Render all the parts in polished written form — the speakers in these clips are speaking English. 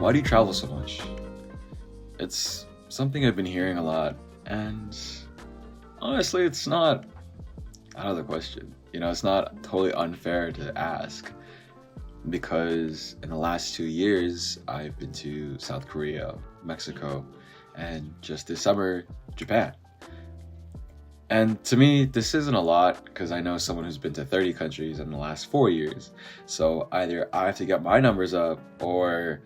Why do you travel so much? It's something I've been hearing a lot, and honestly, it's not out of the question. It's not totally unfair to ask because in the last 2 years, I've been to South Korea, Mexico, and just this summer, Japan. And to me, this isn't a lot because I know someone who's been to 30 countries in the last 4 years. So either I have to get my numbers up or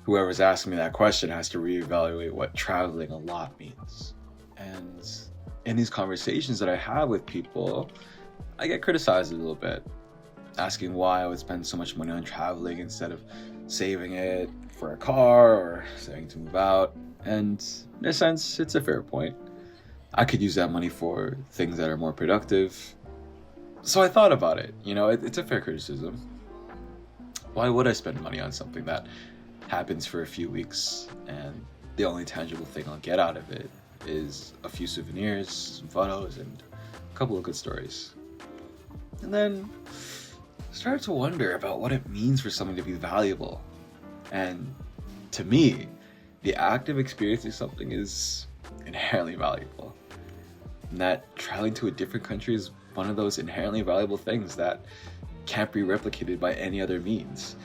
whoever's asking me that question has to reevaluate what traveling a lot means. And in these conversations that I have with people, I get criticized a little bit, asking why I would spend so much money on traveling instead of saving it for a car or saving to move out. And in a sense, it's a fair point. I could use that money for things that are more productive. So I thought about it. It's a fair criticism. Why would I spend money on something that happens for a few weeks and the only tangible thing I'll get out of it is a few souvenirs, some photos, and a couple of good stories? And then I started to wonder about what it means for something to be valuable. And to me, the act of experiencing something is inherently valuable. And that traveling to a different country is one of those inherently valuable things that can't be replicated by any other means.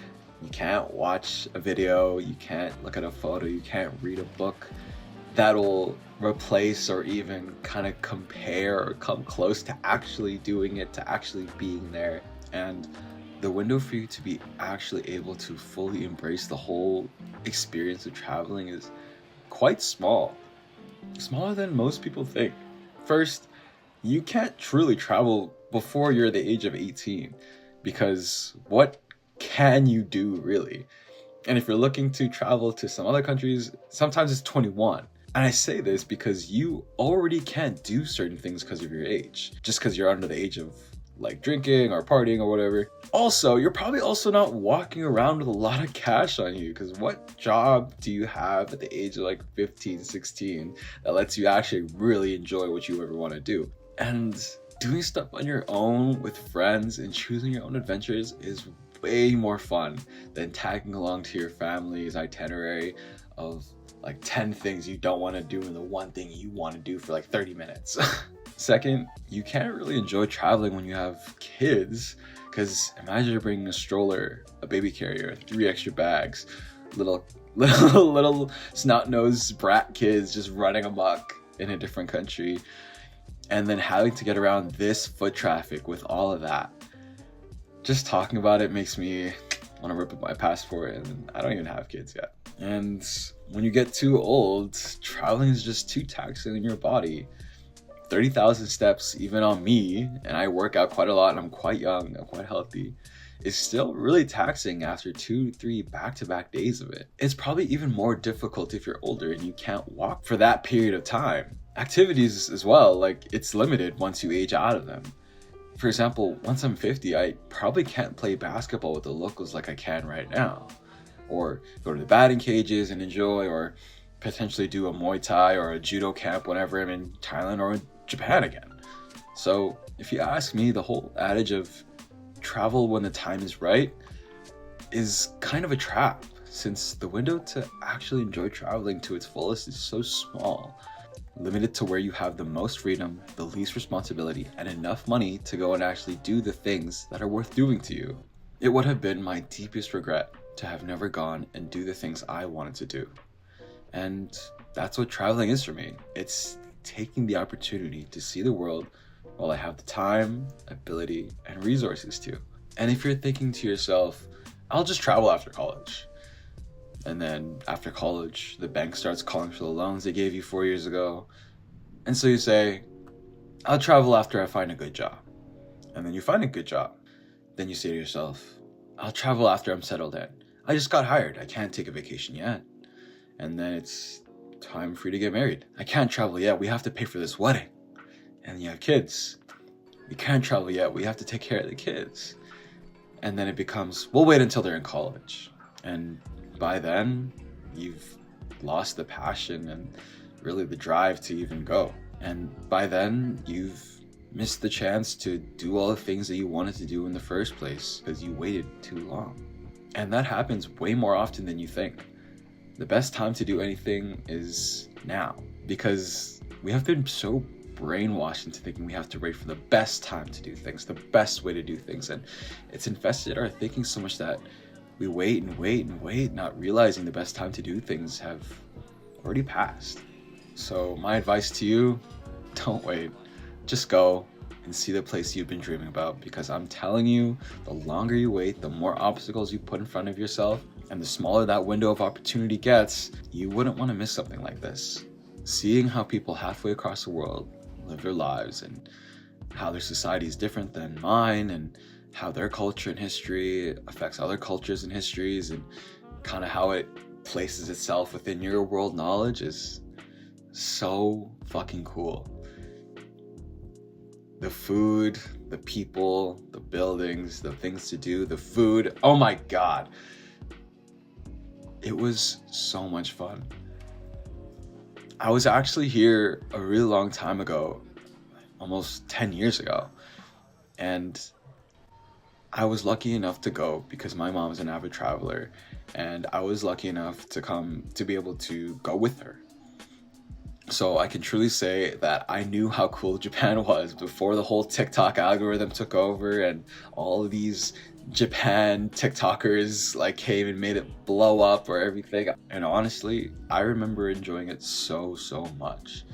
You can't watch a video, you can't look at a photo, you can't read a book that'll replace or even kind of compare or come close to actually doing it, to actually being there. And the window for you to be actually able to fully embrace the whole experience of traveling is quite small. Smaller than most people think. First, you can't truly travel before you're the age of 18 because what can you do really? And if you're looking to travel to some other countries, sometimes it's 21. And I say this because you already can't do certain things because of your age, just because you're under the age of like drinking or partying or whatever. Also, you're probably also not walking around with a lot of cash on you because what job do you have at the age of like 15, 16 that lets you actually really enjoy what you ever want to do? And doing stuff on your own with friends and choosing your own adventures is way more fun than tagging along to your family's itinerary of like 10 things you don't want to do and the one thing you want to do for like 30 minutes. Second, you can't really enjoy traveling when you have kids because imagine you're bringing a stroller, a baby carrier, 3 extra bags, little snot-nosed brat kids just running amok in a different country, and then having to get around this foot traffic with all of that. Just talking about it makes me want to rip up my passport, and I don't even have kids yet. And when you get too old, traveling is just too taxing on your body. 30,000 steps, even on me, and I work out quite a lot and I'm quite young, I'm quite healthy, is still really taxing after 2-3 back-to-back days of it. It's probably even more difficult if you're older and you can't walk for that period of time. Activities as well, like it's limited once you age out of them. For example, once I'm 50, I probably can't play basketball with the locals like I can right now. Or go to the batting cages and enjoy, or potentially do a Muay Thai or a judo camp whenever I'm in Thailand or Japan again. So if you ask me, the whole adage of travel when the time is right is kind of a trap, since the window to actually enjoy traveling to its fullest is so small, limited to where you have the most freedom, the least responsibility, and enough money to go and actually do the things that are worth doing to you. It would have been my deepest regret to have never gone and do the things I wanted to do. And that's what traveling is for me. It's taking the opportunity to see the world while I have the time, ability, and resources to. And if you're thinking to yourself, I'll just travel after college. And then after college, the bank starts calling for the loans they gave you 4 years ago. And so you say, I'll travel after I find a good job. And then you find a good job. Then you say to yourself, I'll travel after I'm settled in. I just got hired. I can't take a vacation yet. And then it's time for you to get married. I can't travel yet. We have to pay for this wedding. And you have kids. We can't travel yet. We have to take care of the kids. And then it becomes, we'll wait until they're in college. And by then, you've lost the passion and really the drive to even go. And by then, you've missed the chance to do all the things that you wanted to do in the first place because you waited too long. And that happens way more often than you think. the best time to do anything is now, because we have been so brainwashed into thinking we have to wait for the best time to do things, the best way to do things, and it's infested our thinking so much that we wait and wait and wait, not realizing the best time to do things have already passed. So my advice to you, don't wait, just go and see the place you've been dreaming about, because I'm telling you, the longer you wait, the more obstacles you put in front of yourself, and the smaller that window of opportunity gets. You wouldn't want to miss something like this. Seeing how people halfway across the world live their lives, and how their society is different than mine, and how their culture and history affects other cultures and histories, and kind of how it places itself within your world knowledge is so fucking cool. The food, the people, the buildings, the things to do, the food, oh my god. It was so much fun. I was actually here a really long time ago, almost 10 years ago, and I was lucky enough to go because my mom's an avid traveler, and I was lucky enough to be able to go with her. So I can truly say that I knew how cool Japan was before the whole TikTok algorithm took over and all of these Japan TikTokers like came and made it blow up or everything. And honestly, I remember enjoying it so much.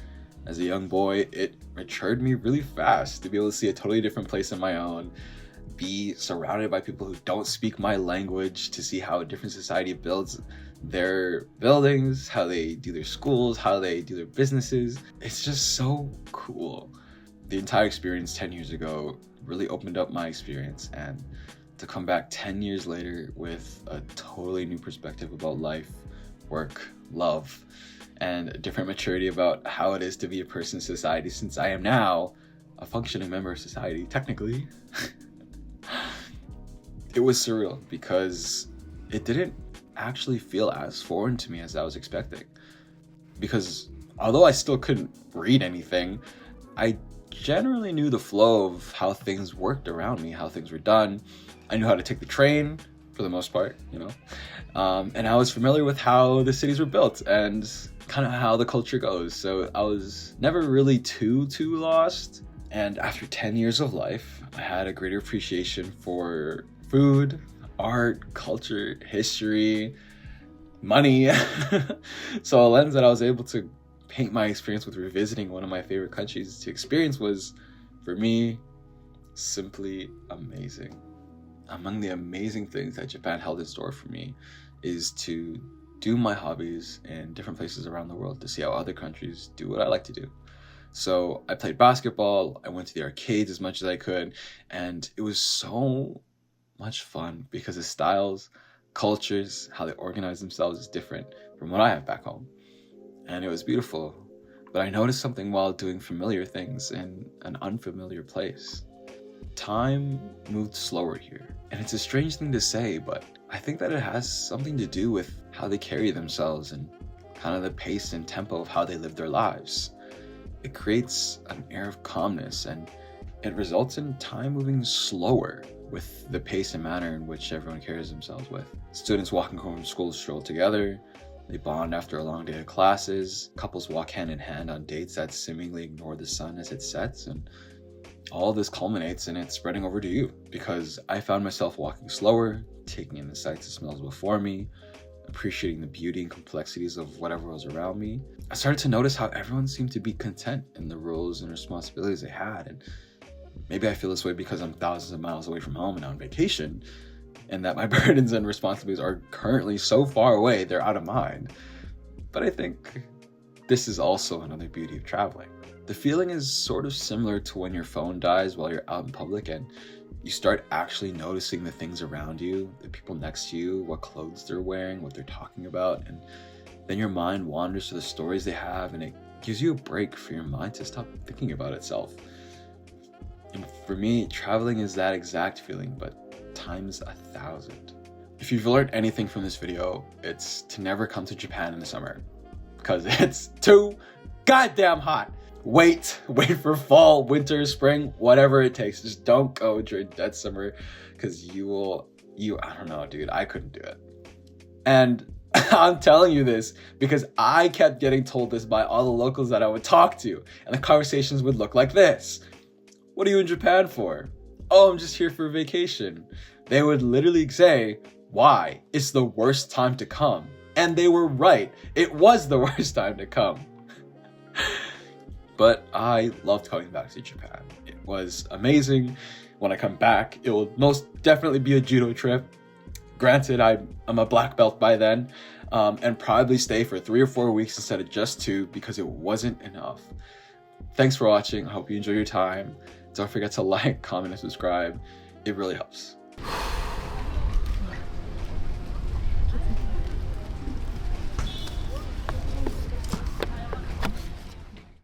As a young boy, it matured me really fast to be able to see a totally different place on my own, be surrounded by people who don't speak my language, to see how a different society builds their buildings, how they do their schools, how they do their businesses. It's just so cool. The entire experience 10 years ago really opened up my experience, and to come back 10 years later with a totally new perspective about life, work, love, and a different maturity about how it is to be a person in society, since I am now a functioning member of society, technically. It was surreal because it didn't actually feel as foreign to me as I was expecting. Because although I still couldn't read anything, I generally knew the flow of how things worked around me, how things were done. I knew how to take the train for the most part, and I was familiar with how the cities were built and kind of how the culture goes. So I was never really too lost. And after 10 years of life, I had a greater appreciation for food, art, culture, history, money. So a lens that I was able to paint my experience with revisiting one of my favorite countries to experience was, for me, simply amazing. Among the amazing things that Japan held in store for me is to do my hobbies in different places around the world, to see how other countries do what I like to do. So I played basketball, I went to the arcades as much as I could, and it was so much fun because the styles, cultures, how they organize themselves is different from what I have back home. And it was beautiful. But I noticed something while doing familiar things in an unfamiliar place. Time moved slower here. And it's a strange thing to say, but I think that it has something to do with how they carry themselves and kind of the pace and tempo of how they live their lives. It creates an air of calmness, and it results in time moving slower with the pace and manner in which everyone carries themselves with. Students walking home from school stroll together, they bond after a long day of classes, couples walk hand in hand on dates that seemingly ignore the sun as it sets, and all of this culminates in it spreading over to you, because I found myself walking slower, taking in the sights and smells before me, appreciating the beauty and complexities of whatever was around me. I started to notice how everyone seemed to be content in the roles and responsibilities they had, and maybe I feel this way because I'm thousands of miles away from home and on vacation, and that my burdens and responsibilities are currently so far away they're out of mind. But I think this is also another beauty of traveling. The feeling is sort of similar to when your phone dies while you're out in public and you start actually noticing the things around you, the people next to you, what clothes they're wearing, what they're talking about, and then your mind wanders to the stories they have, and it gives you a break for your mind to stop thinking about itself. And for me, traveling is that exact feeling, but times 1,000. If you've learned anything from this video, it's to never come to Japan in the summer, because it's too goddamn hot. Wait for fall, winter, spring, whatever it takes. Just don't go during dead summer, because I don't know, dude, I couldn't do it. And I'm telling you this because I kept getting told this by all the locals that I would talk to, and the conversations would look like this. What are you in Japan for? Oh, I'm just here for vacation. They would literally say, why? It's the worst time to come. And they were right. It was the worst time to come. But I loved coming back to Japan. It was amazing. When I come back, it will most definitely be a judo trip. Granted, I'm a black belt by then, and probably stay for 3 or 4 weeks instead of just 2 because it wasn't enough. Thanks for watching. I hope you enjoy your time. Don't forget to like, comment, and subscribe. It really helps.